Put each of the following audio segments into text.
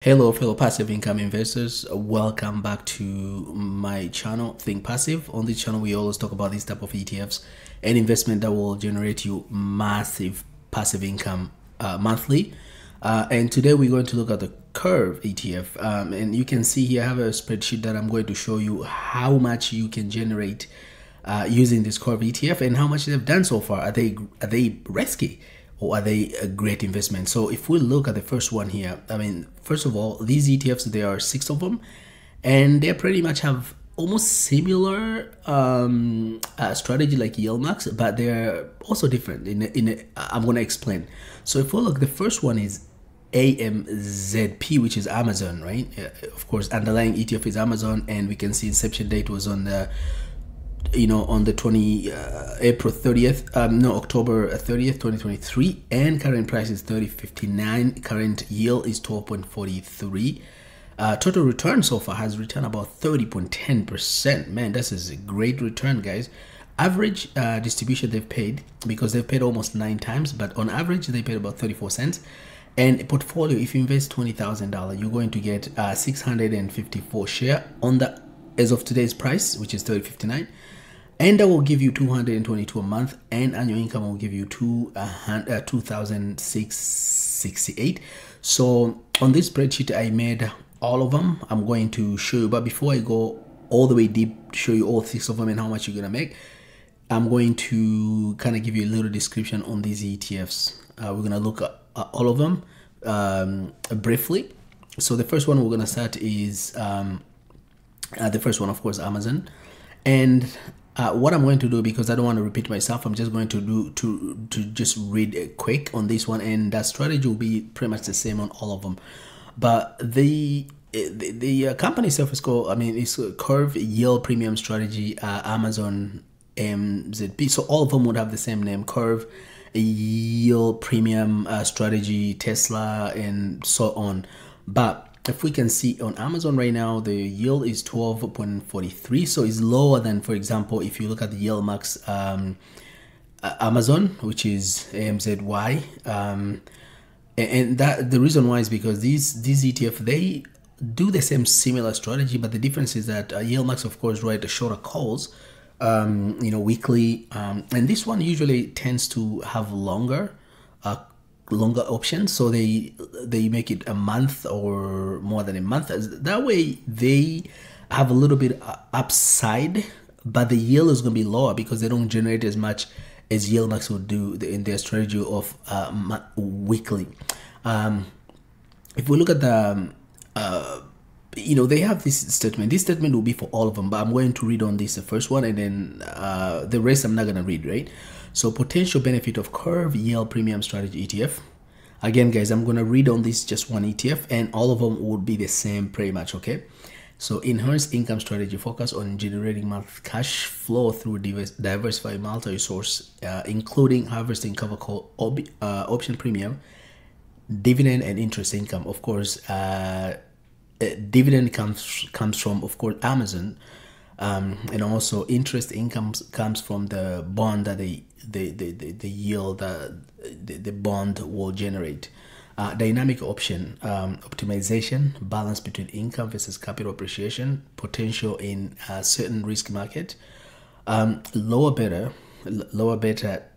Hello fellow passive income investors, welcome back to my channel Think Passive. On this channel we always talk about this type of ETFs and investment that will generate you massive passive income monthly. And today we're going to look at the KURV ETF, and you can see here I have a spreadsheet that I'm going to show you how much you can generate using this KURV ETF and how much they've done so far. Are they risky? Or are they a great investment? So if we look at the first one here, I mean, first of all, these ETFs, there are 6 of them, and they pretty much have almost similar strategy like Yield Max, but they're also different. I'm going to explain. So if we look, the first one is AMZP, which is Amazon, right? Of course, underlying ETF is Amazon, and we can see inception date was on the on the October 30th 2023, and current price is 30.59. current yield is 12.43. Total return so far has returned about 30.10%. man, this is a great return, guys. Average distribution they've paid, because they've paid almost 9 times, but on average they paid about 34 cents. And a portfolio, if you invest $20,000, you're going to get 654 share on the as of today's price, which is 30.59, and that will give you 222 a month, and annual income will give you 2,668. So on this spreadsheet I made all of them. I'm going to show you, but before I go all the way deep to show you all 6 of them and how much you're gonna make, I'm going to kind of give you a little description on these ETFs. We're gonna look at all of them briefly. So the first one we're gonna start is the first one, of course, Amazon. And what I'm going to do, because I don't want to repeat myself, I'm just going to just read quick on this one, and that strategy will be pretty much the same on all of them. But the company itself is called, it's KURV Yield Premium Strategy, Amazon AMZP. So all of them would have the same name: KURV Yield Premium Strategy, Tesla, and so on. But if we can see on Amazon right now, the yield is 12.43, so it's lower than, for example, if you look at the Yield Max Amazon, which is AMZY, and that the reason why is because these ETF, they do the same similar strategy, but the difference is that Yield Max, of course, write the shorter calls, weekly, and this one usually tends to have longer options, so they make it a month or more than a month. That way they have a little bit upside, but the yield is going to be lower because they don't generate as much as Yield Max would do in their strategy of weekly. If we look at the they have this statement. This statement will be for all of them, but I'm going to read on this, the first one, and then the rest I'm not going to read, right? So potential benefit of KURV Yield Premium Strategy ETF. Again, guys, I'm going to read on this just one ETF, and all of them would be the same pretty much, okay? So enhanced income strategy, focus on generating monthly cash flow through diversified multi-source, including harvesting cover call, option premium, dividend, and interest income. Of course, dividend comes from, of course, Amazon, and also interest income comes from the bond that the yield the bond will generate. Dynamic option optimization, balance between income versus capital appreciation, potential in certain risk market. Lower beta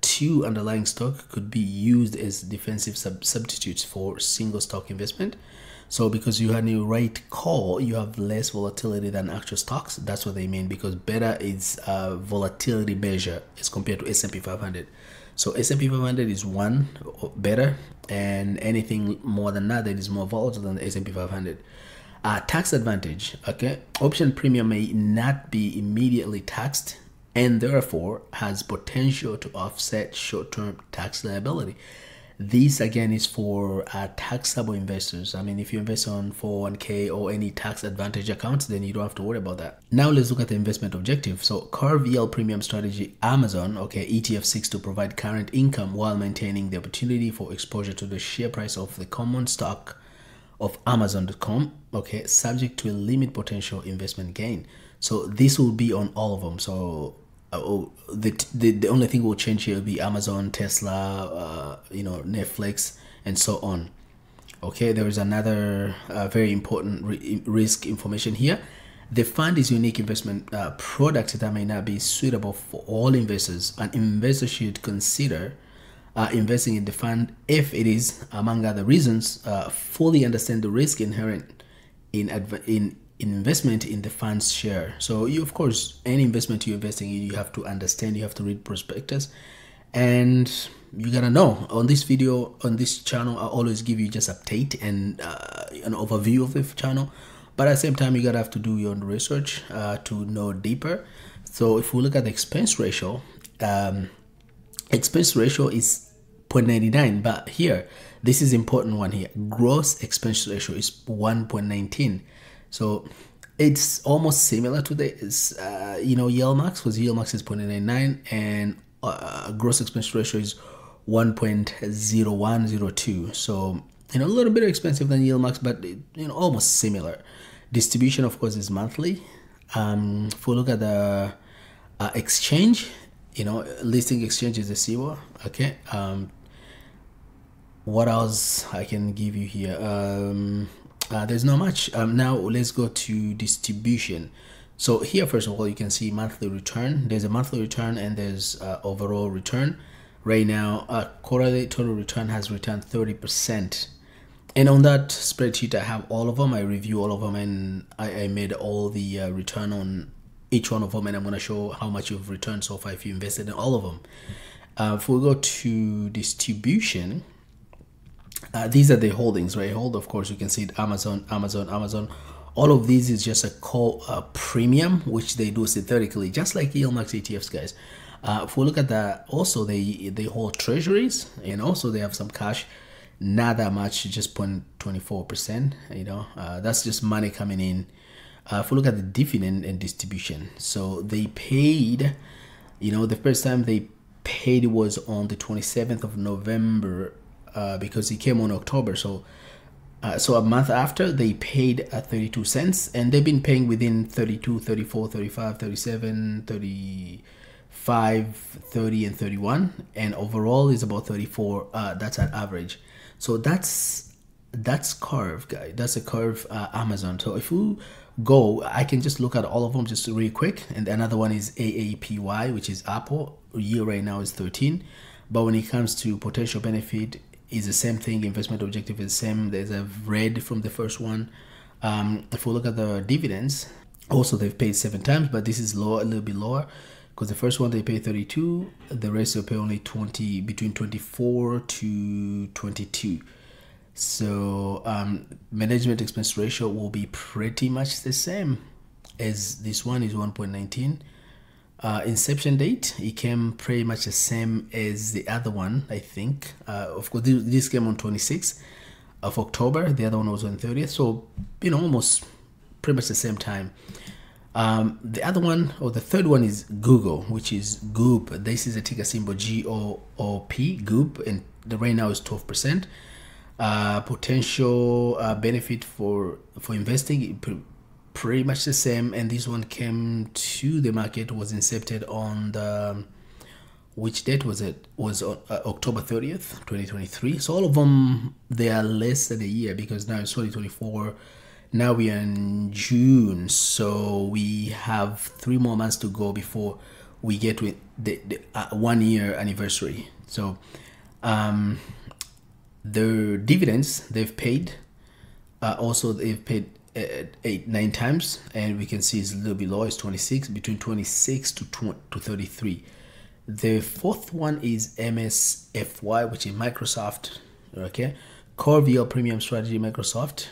2 underlying stock could be used as defensive substitutes for single stock investment. So because you have a right call, you have less volatility than actual stocks. That's what they mean, because beta is a volatility measure as compared to S&P 500. So S&P 500 is 1 beta, and anything more than that is more volatile than the S&P 500. Tax advantage, okay? Option premium may not be immediately taxed, and therefore has potential to offset short-term tax liability. This again is for taxable investors. If you invest on 401k or any tax advantage accounts, then you don't have to worry about that. Now let's look at the investment objective. So KURV Yield Premium Strategy Amazon, okay, ETF seeks to provide current income while maintaining the opportunity for exposure to the share price of the common stock of Amazon.com, okay, subject to a limit potential investment gain. So this will be on all of them. So the only thing will change here will be Amazon, Tesla, NFLX, and so on. Okay, there is another very important risk information here. The fund is a unique investment product that may not be suitable for all investors. An investor should consider investing in the fund if it is, among other reasons, fully understand the risk inherent in investment in the fund's share. So you, of course, any investment you're investing in, you have to understand, you have to read prospectus, and you gotta know. On this video, on this channel, I always give you just update and an overview of the channel, but at the same time you gotta have to do your own research to know deeper. So if we look at the expense ratio is 0.99, but here, this is important one here. Gross expense ratio is 1.19. So it's almost similar to the yield max, because yield max is 0.99 and gross expense ratio is 1.0102. So a little bit expensive than yield max, but almost similar. Distribution, of course, is monthly. If we look at the exchange, listing exchange is a SIWA. Okay. What else I can give you here? There's not much. Now let's go to distribution. So here, first of all, you can see monthly return. There's a monthly return and there's overall return. Right now, quarterly total return has returned 30%. And on that spreadsheet, I have all of them. I review all of them, and I made all the return on each one of them, and I'm going to show how much you've returned so far if you invested in all of them. If we go to distribution, these are the holdings, right? Of course, you can see it, Amazon. All of these is just a call premium, which they do synthetically, just like yield max ETFs, guys. If we look at that, also they hold treasuries, and also they have some cash. Not that much, just 0.24%. That's just money coming in. If we look at the dividend and distribution, so they paid. The first time they paid was on the 27th of November. Because it came on October, so a month after they paid 32 cents, and they've been paying within 32, 34, 35, 37, 35, 30, and 31, and overall is about 34. That's an average. So that's KURV, guys. That's a KURV Amazon. So if you go, I can just look at all of them just really quick. And another one is AAPY, which is Apple. Yield right now is 13, but when it comes to potential benefit, is the same thing. Investment objective is the same. There's a red from the first one. If we look at the dividends, also they've paid 7 times, but this is lower, a little bit lower, because the first one they pay 32, the rest will pay only 20, between 24 to 22. So management expense ratio will be pretty much the same as this one, is 1.19. Inception date, it came pretty much the same as the other one, I think. Of course, this came on 26th of October. The other one was on 30th. So, almost pretty much the same time. The other one, or the third one, is Google, which is GOOP. This is a ticker symbol GOOP, GOOP, and the right now is 12%. Potential benefit for investing, pretty much the same. And this one came to the market, was incepted on the, which date was it? Was on October 30th, 2023. So all of them, they are less than a year, because now it's 2024. Now we are in June, so we have 3 more months to go before we get to the 1 year anniversary. So the dividends they've paid, also they've paid 8-9 times, and we can see it's a little bit low. It's 26, between 26 to 33. The fourth one is MSFY, which is Microsoft. Okay, core VL premium strategy. Microsoft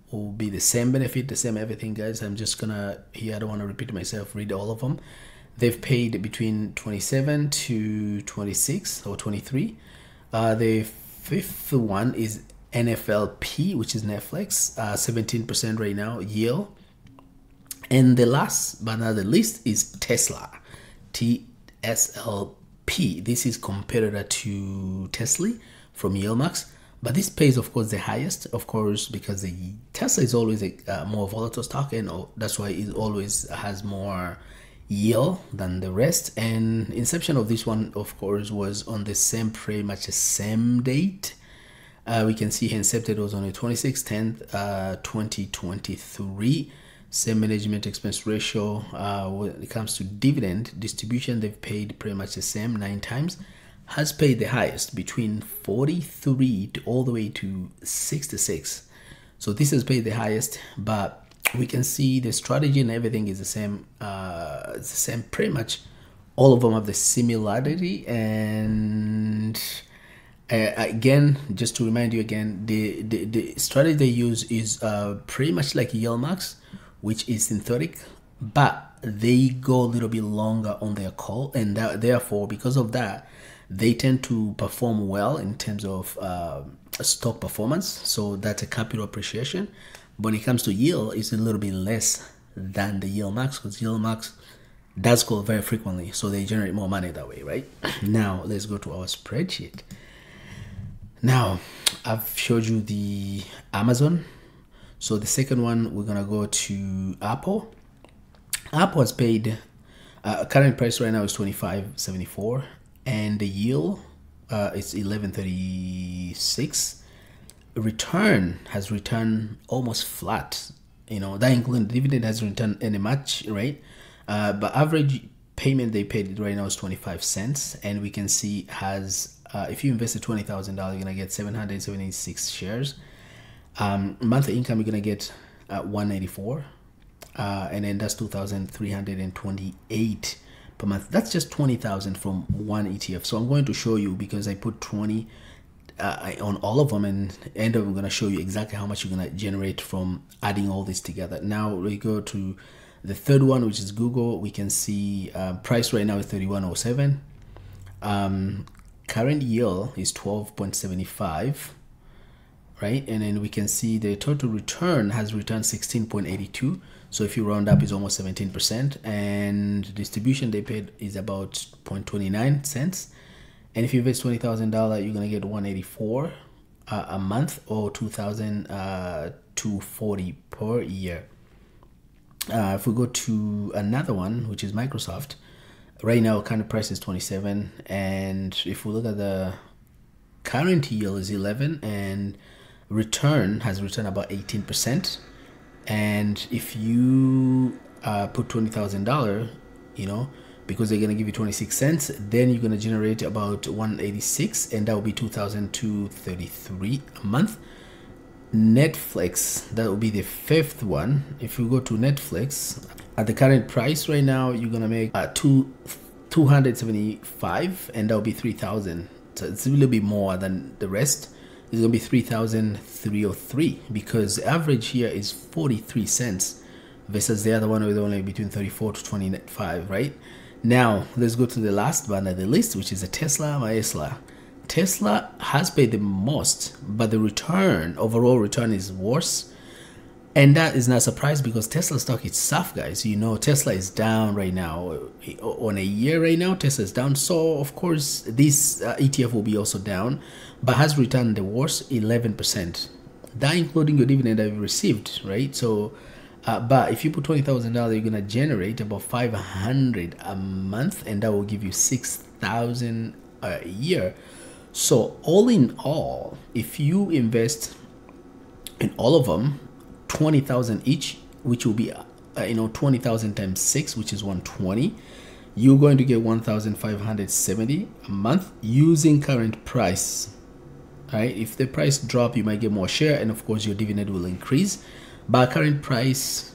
will be the same benefit, the same everything, guys. I'm just gonna here, I don't want to repeat myself, read all of them. They've paid between 27 to 26 or 23. The fifth one is NFLP, which is NFLX, 17% right now yield. And the last but not the least is Tesla, TSLP. This is competitor to Tesla from Yieldmax, but this pays, of course, the highest, of course, because the Tesla is always a more volatile stock, and that's why it always has more yield than the rest. And inception of this one, of course, was on the same, pretty much the same date. We can see here incepted was on the 26th 10th 2023. Same management expense ratio. When it comes to dividend distribution, they've paid pretty much the same, 9 times. Has paid the highest between 43 to all the way to 66. So this has paid the highest, but we can see the strategy and everything is the same. It's the same pretty much. All of them have the similarity. And again, just to remind you again, the strategy they use is pretty much like yield max, which is synthetic, but they go a little bit longer on their call, and therefore because of that they tend to perform well in terms of stock performance. So that's a capital appreciation. But when it comes to yield, it's a little bit less than the yield max, because yield max does call very frequently, so they generate more money that way, right? Now let's go to our spreadsheet. Now I've showed you the Amazon. So the second one, we're gonna go to Apple. Apple has paid current price right now is $25.74, and the yield is 11.36. Return has returned almost flat. You know, that including dividend has returned in a match, right? But average payment they paid right now is 25 cents, and we can see has if you invested $20,000, you're gonna get 776 shares. Monthly income, you're gonna get 184, and then that's 2,328 per month. That's just 20,000 from one ETF. So I'm going to show you, because I put 20 on all of them, and end up I'm gonna show you exactly how much you're gonna generate from adding all this together. Now we go to the third one, which is Google. We can see price right now is 31.07. Current yield is 12.75. right? And then we can see the total return has returned 16.82. So if you round up, it's almost 17%. And distribution they paid is about 0.29 cents. And if you invest $20,000, you're gonna get 184 a month, or 2,240 per year. If we go to another one, which is Microsoft, right now current price is 27, and if we look at the current yield is 11, and return has returned about 18%. And if you put $20,000, you know, because they're gonna give you 26 cents, then you're gonna generate about 186, and that will be 2,233 a month. Netflix, that will be the fifth one. If you go to Netflix, at the current price right now, you're gonna make 275, and that will be 3,000. So it's a little bit more than the rest. It's gonna be 3,303, because the average here is 43 cents versus the other one with only between 34 to 25, right? Now let's go to the last one on the list, which is the Tesla. Tesla has paid the most, but the return, overall return, is worse. And that is not surprised, because Tesla stock is soft, guys. You know, Tesla is down right now. On a year right now, Tesla is down. So, of course, this ETF will be also down, but has returned the worst, 11%. That including your dividend that you received, right? So, but if you put $20,000, you're going to generate about $500 a month, and that will give you $6,000 a year. So, all in all, if you invest in all of them, 20,000 each, which will be 20,000 times 6, which is 120, you're going to get 1,570 a month using current price. All right, if the price drop, you might get more share, and of course your dividend will increase. But current prices,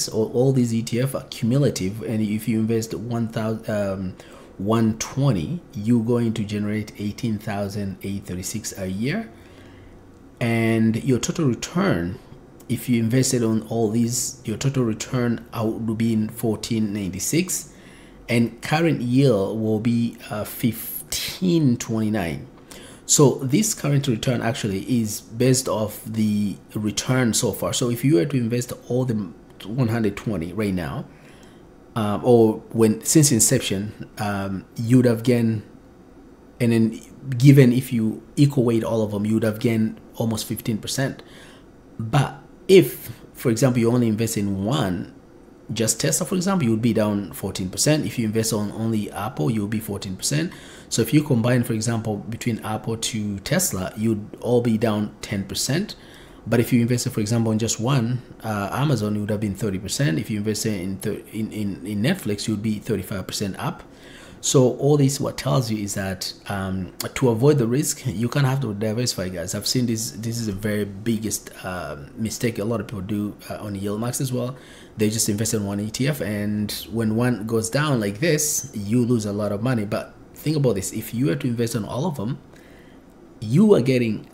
or all these ETF are cumulative, and if you invest 120, you're going to generate 18,836 a year. And your total return, if you invested on all these, your total return out will be in 1496, and current yield will be 1529. So this current return actually is based off the return so far. So if you were to invest all the 120 right now, or since inception, you would have gained, and then given if you equal weight all of them, you would have gained almost 15%. But if, for example, you only invest in one, just Tesla, for example, you would be down 14%. If you invest on only Apple, you'll be 14%. So if you combine, for example, between Apple to Tesla, you'd all be down 10%. But if you invested, for example, in just one, Amazon, it would have been 30%. If you invested in Netflix, you would be 35% up. So all this, what tells you is that to avoid the risk, you kind of have to diversify, guys. I've seen this. This is the very biggest mistake a lot of people do on yield max as well. They just invest in one ETF, and when one goes down like this, you lose a lot of money. But think about this: if you were to invest on all of them, you are getting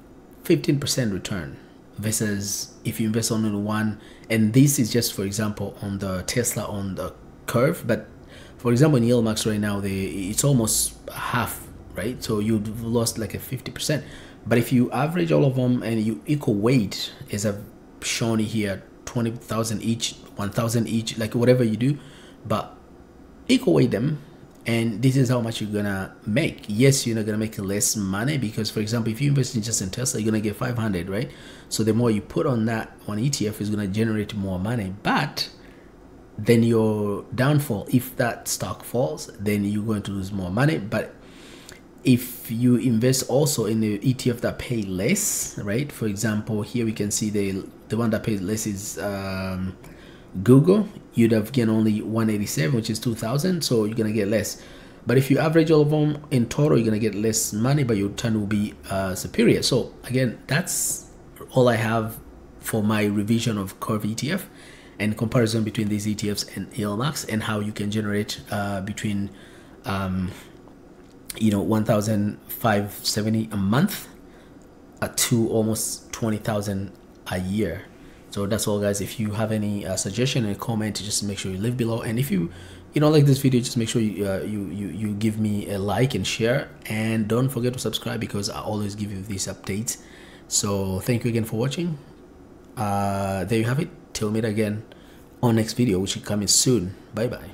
15% return. Versus if you invest on only one, and this is just, for example, on the Tesla on the KURV, but for example in yield max right now, it's almost half, right? So you've lost like a 50%. But if you average all of them and you equal weight, as I've shown you here, 20,000 each, 1,000 each, like whatever you do, but equal weight them, and this is how much you're gonna make. Yes, you're not gonna make less money, because for example, if you invest in just in Tesla, you're gonna get 500, right? So the more you put on that one ETF is gonna generate more money. But then your downfall, if that stock falls, then you're going to lose more money. But if you invest also in the ETF that pay less, right? For example, here we can see the one that pays less is Google. You'd have gained only 187, which is 2,000, so you're gonna get less. But if you average all of them in total, you're gonna get less money, but your return will be superior. So again, that's all I have for my revision of KURV ETF and comparison between these ETFs and yield max, and how you can generate between 1,570 a month to almost 20,000 a year. So that's all, guys. If you have any suggestion and comment, just make sure you leave below. And if you like this video, just make sure you give me a like and share, and don't forget to subscribe, because I always give you these updates. So thank you again for watching. There you have it. Till we meet again on next video, which is coming soon. Bye bye.